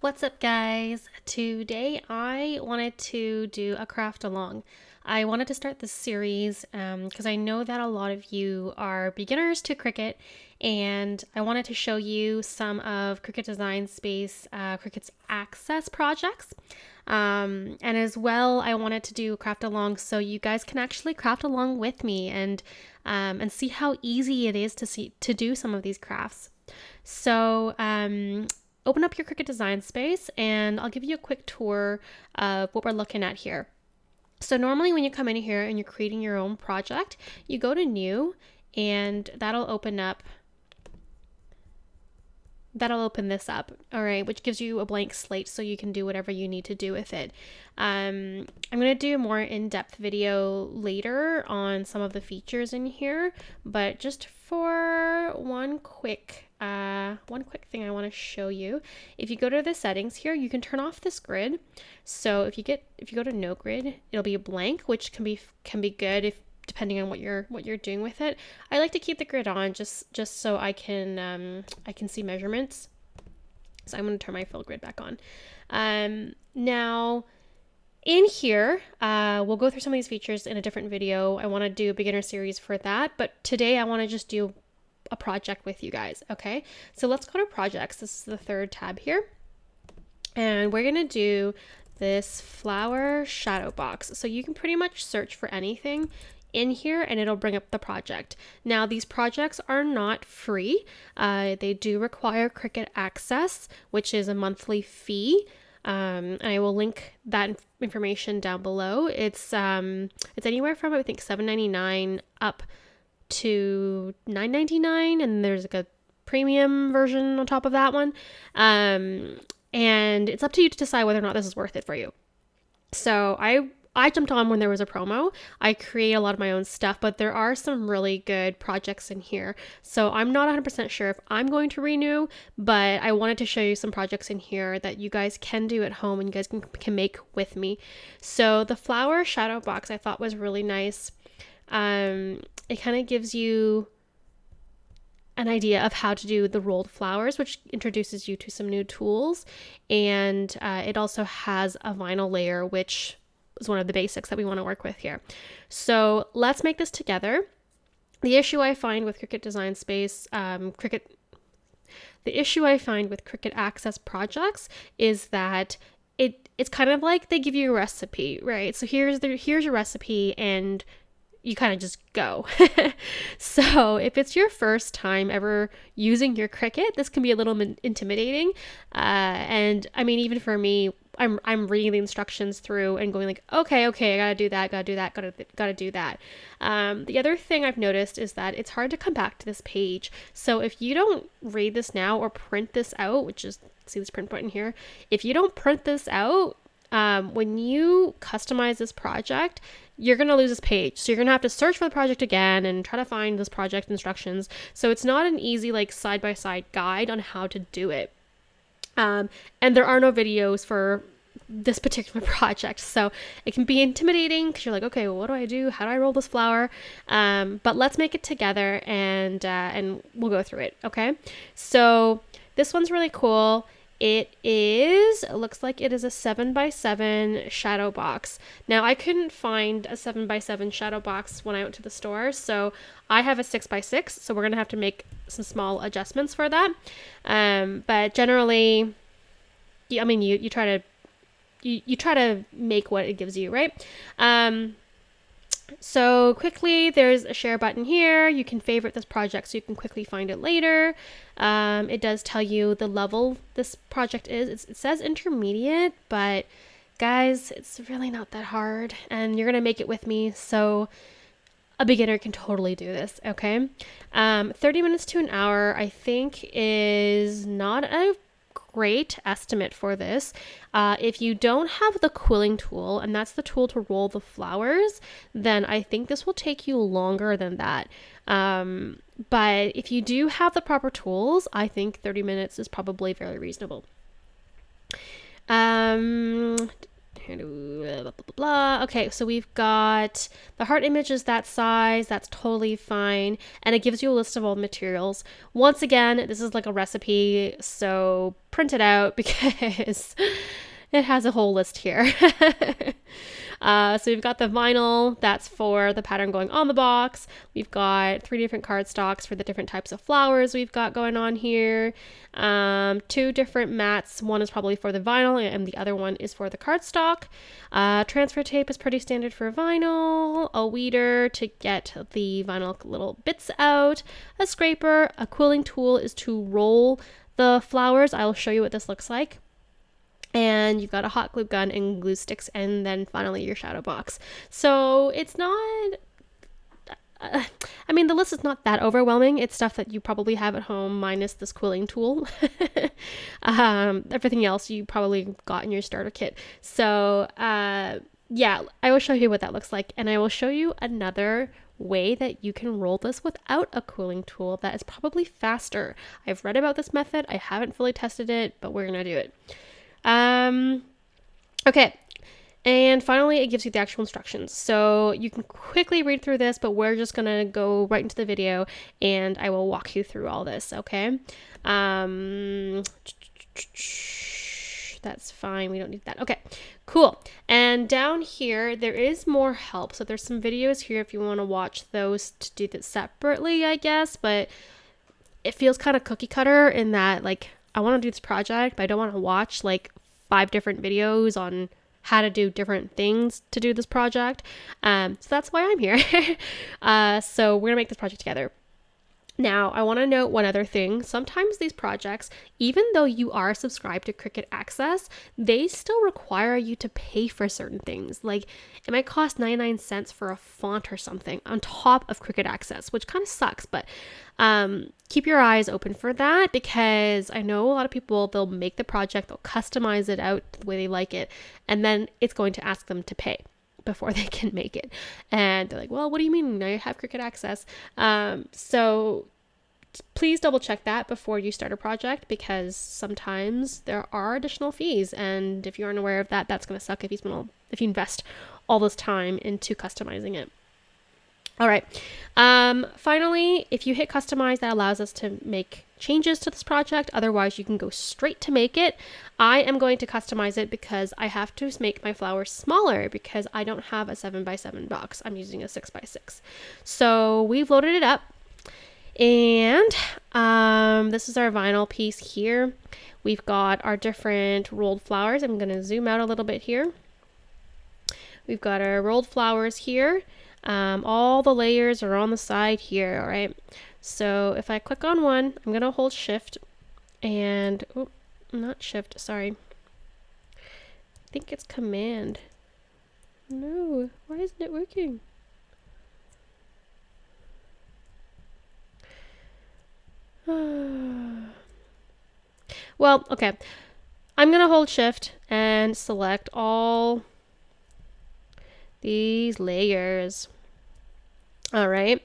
What's up, guys? Today I wanted to do a craft along. I wanted to start this series because I know that a lot of you are beginners to Cricut, and I wanted to show you some of Cricut Design Space, Cricut's Access projects. And as well, I wanted to do a craft along so you guys can actually craft along with me and see how easy it is to do some of these crafts. So open up your Cricut Design Space and I'll give you a quick tour of what we're looking at here. So normally when you come in here and you're creating your own project, you go to New and that'll open this up, all right, which gives you a blank slate so you can do whatever you need to do with it. I'm going to do a more in-depth video later on some of the features in here, but just for one quick thing I want to show you. If you go to the settings here, you can turn off this grid. So if you go to no grid, it'll be a blank, which can be good if depending on what you're doing with it. I like to keep the grid on just so I can see measurements. So I'm going to turn my fill grid back on. Now in here, we'll go through some of these features in a different video. I want to do a beginner series for that, but today I want to just do a project with you guys. Okay, so let's go to projects. This is the third tab here, and we're gonna do this flower shadow box. So you can pretty much search for anything in here and it'll bring up the project. Now these projects are not free. They do require Cricut Access, which is a monthly fee. And I will link that information down below. It's anywhere from I think $7.99 up to $9.99, and there's like a premium version on top of that one. And it's up to you to decide whether or not this is worth it for you. So I jumped on when there was a promo. I create a lot of my own stuff, but there are some really good projects in here. So I'm not 100% sure if I'm going to renew, but I wanted to show you some projects in here that you guys can do at home and you guys can make with me. So the flower shadow box I thought was really nice. It kind of gives you an idea of how to do the rolled flowers, which introduces you to some new tools. And it also has a vinyl layer, which is one of the basics that we want to work with here. So let's make this together. The issue I find with Cricut Design Space, the issue I find with Cricut Access projects is that it's kind of like they give you a recipe, right? So here's your recipe and you kind of just go. So if it's your first time ever using your Cricut, this can be a little intimidating. And I mean, even for me, I'm reading the instructions through and going like, okay, I gotta do that, gotta do that. The other thing I've noticed is that it's hard to come back to this page. So if you don't read this now or print this out, which is, see this print button here, if you don't print this out, when you customize this project, you're going to lose this page. So you're going to have to search for the project again and try to find this project instructions. So it's not an easy like side-by-side guide on how to do it. And there are no videos for this particular project. So it can be intimidating because you're like, okay, well, what do I do? How do I roll this flower? But let's make it together and we'll go through it. Okay. So this one's really cool. It looks like it is a 7x7 shadow box. Now I couldn't find a 7x7 shadow box when I went to the store, so I have a 6x6, so we're gonna have to make some small adjustments for that. But generally, I mean, you try to make what it gives you, right? So quickly, there's a share button here. You can favorite this project so you can quickly find it later. It does tell you the level this project is. It says intermediate, but guys, it's really not that hard. And you're going to make it with me, so a beginner can totally do this, okay? 30 minutes to an hour, I think, is not a great estimate for this. If you don't have the quilling tool, and that's the tool to roll the flowers, then I think this will take you longer than that. But if you do have the proper tools, I think 30 minutes is probably very reasonable. Blah, blah, blah, blah. Okay, so we've got the heart image is that size. That's totally fine. And it gives you a list of all the materials. Once again, this is like a recipe, so print it out because it has a whole list here. So we've got the vinyl, that's for the pattern going on the box. We've got 3 different cardstocks for the different types of flowers we've got going on here. 2 different mats. One is probably for the vinyl and the other one is for the cardstock. Transfer tape is pretty standard for vinyl. A weeder to get the vinyl little bits out. A scraper. A quilling tool is to roll the flowers. I'll show you what this looks like. And you've got a hot glue gun and glue sticks, and then finally your shadow box. So it's not, I mean, the list is not that overwhelming. It's stuff that you probably have at home minus this quilling tool. Everything else you probably got in your starter kit. So yeah, I will show you what that looks like, and I will show you another way that you can roll this without a quilling tool that is probably faster. I've read about this method. I haven't fully tested it, but we're gonna do it. Okay. And finally, it gives you the actual instructions. So you can quickly read through this, but we're just going to go right into the video and I will walk you through all this. Okay. That's fine. We don't need that. Okay, cool. And down here, there is more help. So there's some videos here if you want to watch those to do this separately, I guess, but it feels kind of cookie cutter in that, like, I want to do this project, but I don't want to watch like 5 different videos on how to do different things to do this project. So that's why I'm here. So we're gonna make this project together. Now, I want to note one other thing. Sometimes these projects, even though you are subscribed to Cricut Access, they still require you to pay for certain things. Like, it might cost 99 cents for a font or something on top of Cricut Access, which kind of sucks, but keep your eyes open for that, because I know a lot of people, they'll make the project, they'll customize it out the way they like it, and then it's going to ask them to pay before they can make it. And they're like, well, what do you mean? I have Cricut Access. So please double check that before you start a project, because sometimes there are additional fees. And if you aren't aware of that, that's going to suck if you invest all this time into customizing it. All right. Finally, if you hit customize, that allows us to make changes to this project. Otherwise, you can go straight to make it. I am going to customize it because I have to make my flowers smaller because I don't have a 7x7 box. I'm using a 6x6. So we've loaded it up, and this is our vinyl piece here. We've got our different rolled flowers. I'm going to zoom out a little bit here. We've got our rolled flowers here. All the layers are on the side here. All right. So if I click on one, I'm going to hold shift and, oh, not shift, sorry. I think it's command. No, why isn't it working? Well, okay. I'm going to hold shift and select all these layers. All right.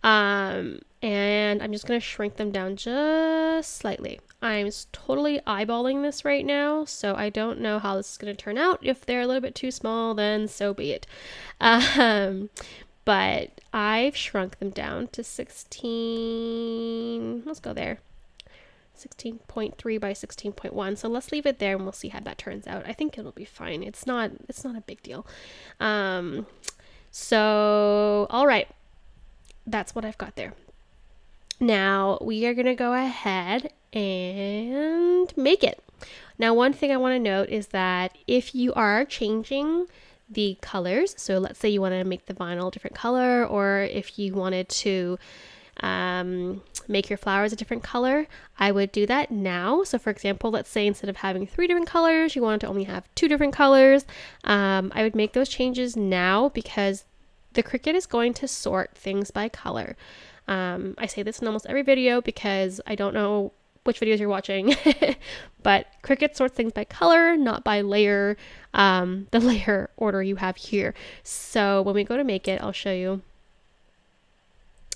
And I'm just going to shrink them down just slightly. I'm totally eyeballing this right now, so I don't know how this is going to turn out. If they're a little bit too small, then so be it. But I've shrunk them down to 16, let's go there, 16.3 by 16.1. So let's leave it there and we'll see how that turns out. I think it'll be fine. It's not a big deal. So, all right. That's what I've got there. Now we are going to go ahead and make it. Now, one thing I want to note is that if you are changing the colors, so let's say you want to make the vinyl a different color, or if you wanted to make your flowers a different color, I would do that now. So for example, let's say instead of having 3 different colors, you wanted to only have 2 different colors. I would make those changes now because the Cricut is going to sort things by color. I say this in almost every video because I don't know which videos you're watching, but Cricut sorts things by color, not by layer, the layer order you have here. So when we go to make it, I'll show you.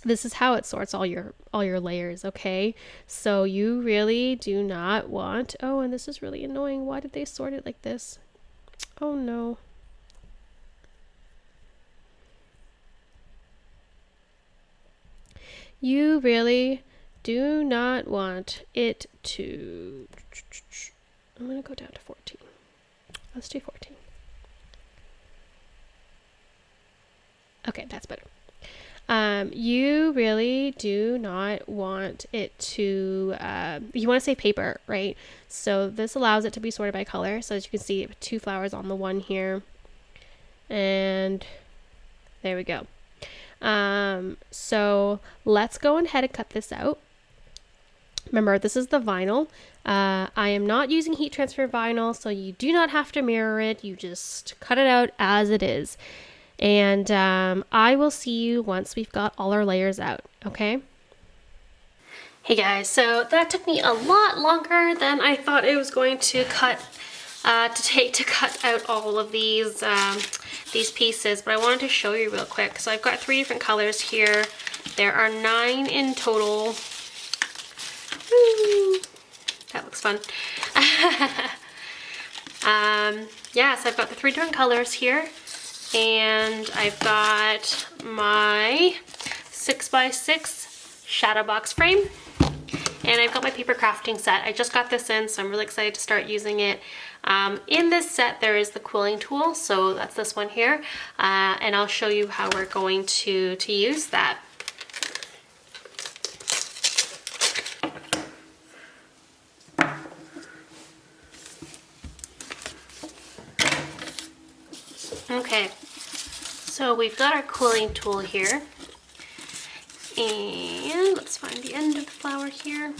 This is how it sorts all your layers, okay? So you really do not want, oh, and this is really annoying. Why did they sort it like this? Oh no. You really do not want it to I'm gonna go down to 14. Let's do 14. Okay, that's better. You really do not want it to, you want to save paper, right? So this allows it to be sorted by color. So as you can see, 2 flowers on the one here. And there we go. So let's go ahead and cut this out. Remember, this is the vinyl. I am not using heat transfer vinyl, so you do not have to mirror it. You just cut it out as it is. And I will see you once we've got all our layers out, okay? Hey guys, so that took me a lot longer than I thought it was going to cut out all of these pieces, but I wanted to show you real quick. So I've got 3 different colors here. There are 9 in total. Woo! That looks fun. Yeah, so I've got the 3 different colors here, and I've got my 6x6 shadow box frame, and I've got my paper crafting set. I just got this in, so I'm really excited to start using it. In this set, there is the quilling tool, so that's this one here, and I'll show you how we're going to use that. Okay, so we've got our quilling tool here, and let's find the end of the flower here.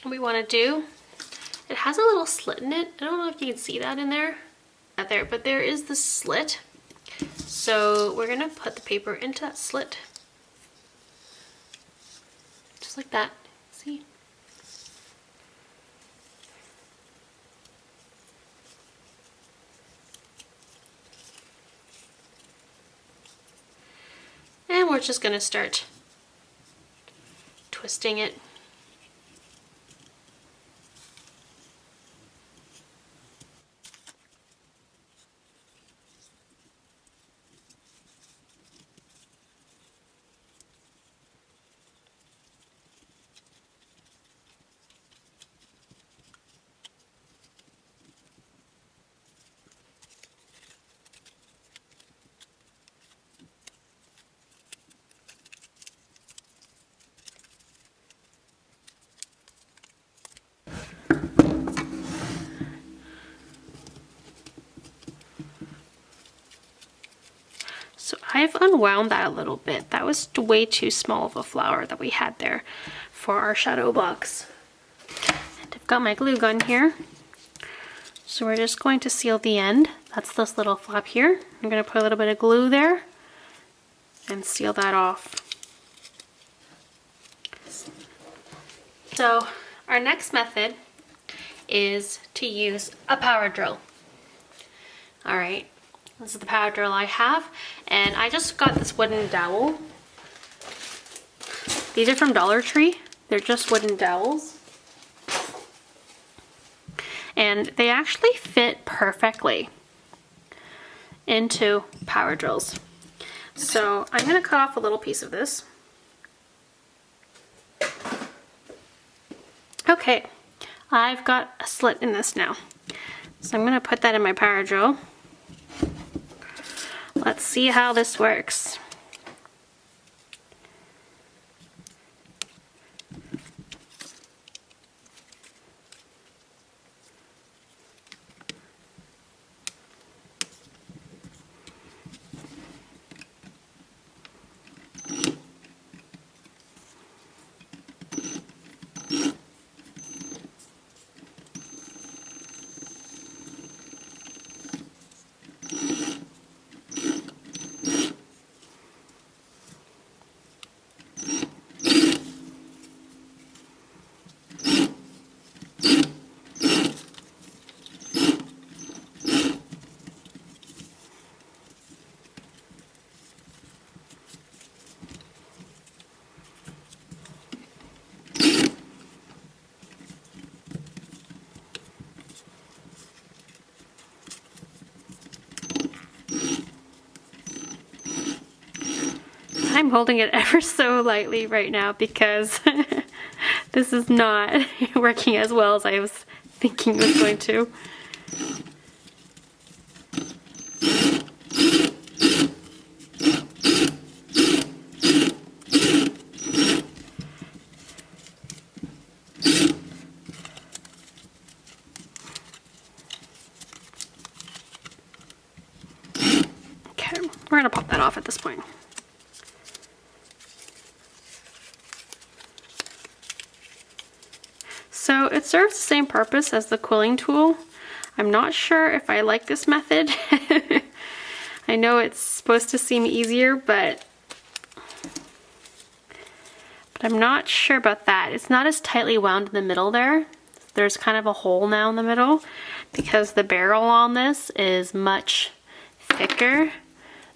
What we want to do, it has a little slit in it. I don't know if you can see that in there. Not there, but there is the slit. So we're going to put the paper into that slit. Just like that. See? And we're just going to start twisting it. So I've unwound that a little bit. That was way too small of a flower that we had there for our shadow box. And I've got my glue gun here. So we're just going to seal the end. That's this little flap here. I'm going to put a little bit of glue there and seal that off. So our next method is to use a power drill. All right. This is the power drill I have, and I just got this wooden dowel. These are from Dollar Tree. They're just wooden dowels. And they actually fit perfectly into power drills. So I'm going to cut off a little piece of this. Okay, I've got a slit in this now. So I'm going to put that in my power drill. Let's see how this works. I'm holding it ever so lightly right now because this is not working as well as I was thinking it was going to. Okay, we're gonna pop that off at this point. So it serves the same purpose as the quilling tool. I'm not sure if I like this method. I know it's supposed to seem easier, but I'm not sure about that. It's not as tightly wound in the middle there. There's kind of a hole now in the middle because the barrel on this is much thicker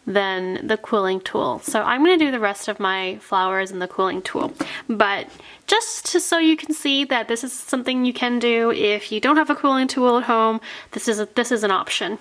than the quilling tool. So I'm going to do the rest of my flowers in the quilling tool. But just so you can see that this is something you can do if you don't have a quilling tool at home, this is an option.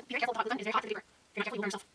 Very careful, the hot glue gun is very hot for the paper. Very careful, you will burn yourself.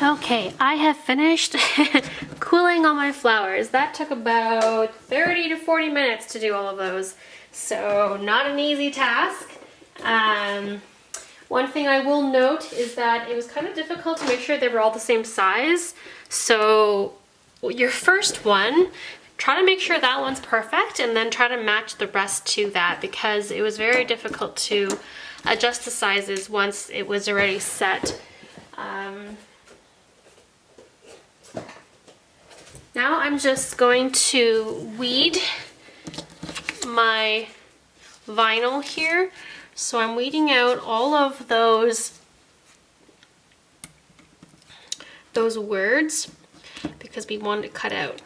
Okay, I have finished quilling all my flowers. That took about 30 to 40 minutes to do all of those, so not an easy task. One thing I will note is that it was kind of difficult to make sure they were all the same size. So your first one, try to make sure that one's perfect and then try to match the rest to that, because it was very difficult to adjust the sizes once it was already set. Now I'm just going to weed my vinyl here. So I'm weeding out all of those words because we want it cut out.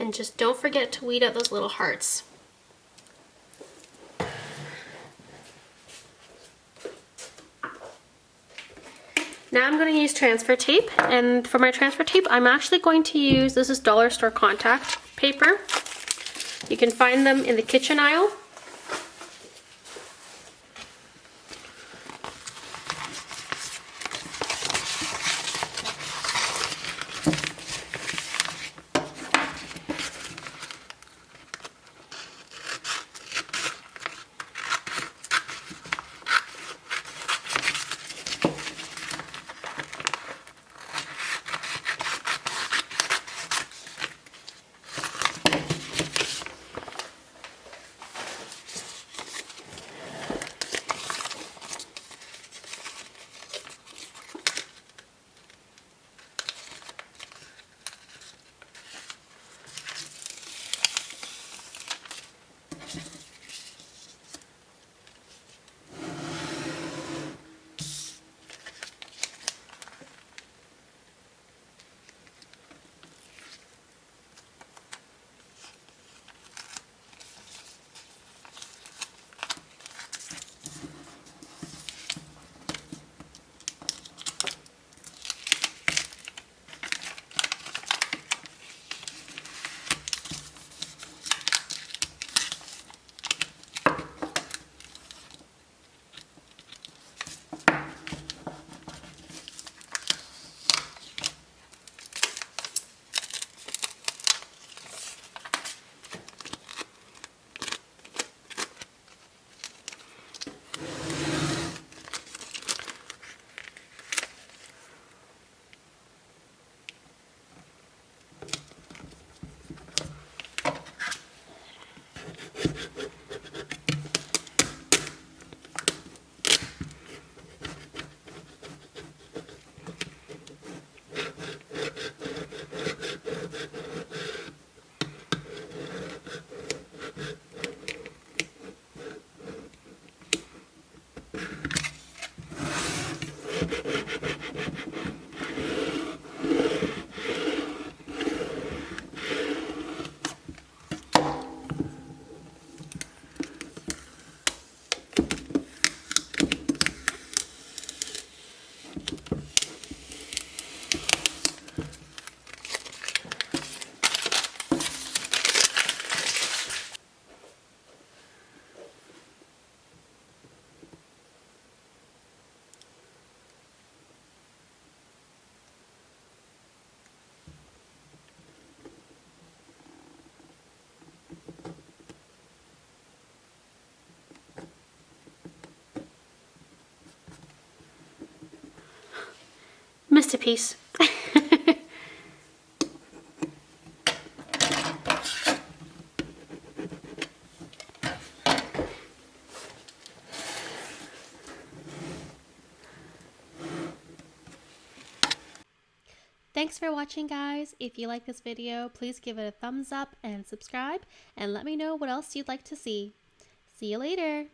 And just don't forget to weed out those little hearts. Now I'm going to use transfer tape, and for my transfer tape I'm actually going to use, this is dollar store contact paper. You can find them in the kitchen aisle. Missed a piece. Thanks for watching, guys. If you like this video, please give it a thumbs up and subscribe, and let me know what else you'd like to see. See you later.